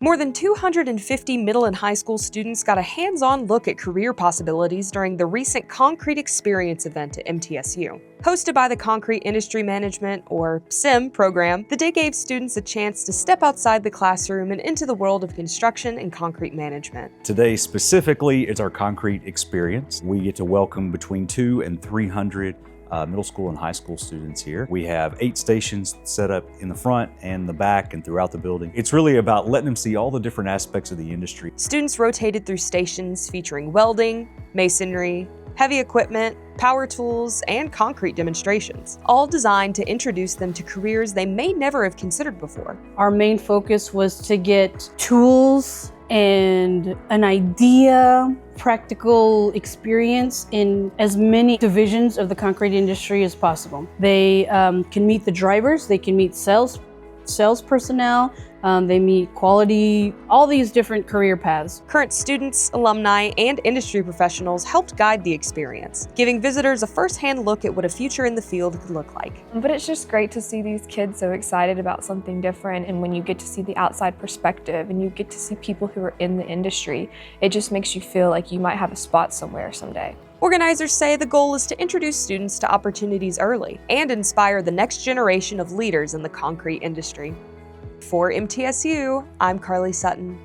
More than 250 middle and high school students got a hands-on look at career possibilities during the recent Concrete Experience event at MTSU. Hosted by the Concrete Industry Management, or CIM, program, the day gave students a chance to step outside the classroom and into the world of construction and concrete management. Today specifically is our Concrete Experience. We get to welcome between 200 and 300 middle school and high school students here. We have 8 stations set up in the front and the back and throughout the building. It's really about letting them see all the different aspects of the industry. Students rotated through stations featuring welding, masonry, heavy equipment, power tools, and concrete demonstrations, all designed to introduce them to careers they may never have considered before. Our main focus was to get tools and an idea, practical experience in as many divisions of the concrete industry as possible. They can meet the drivers, they can meet sales personnel, they meet quality, all these different career paths. Current students, alumni, and industry professionals helped guide the experience, giving visitors a first-hand look at what a future in the field could look like. But it's just great to see these kids so excited about something different, and when you get to see the outside perspective and you get to see people who are in the industry, it just makes you feel like you might have a spot somewhere someday. Organizers say the goal is to introduce students to opportunities early and inspire the next generation of leaders in the concrete industry. For MTSU, I'm Carly Sutton.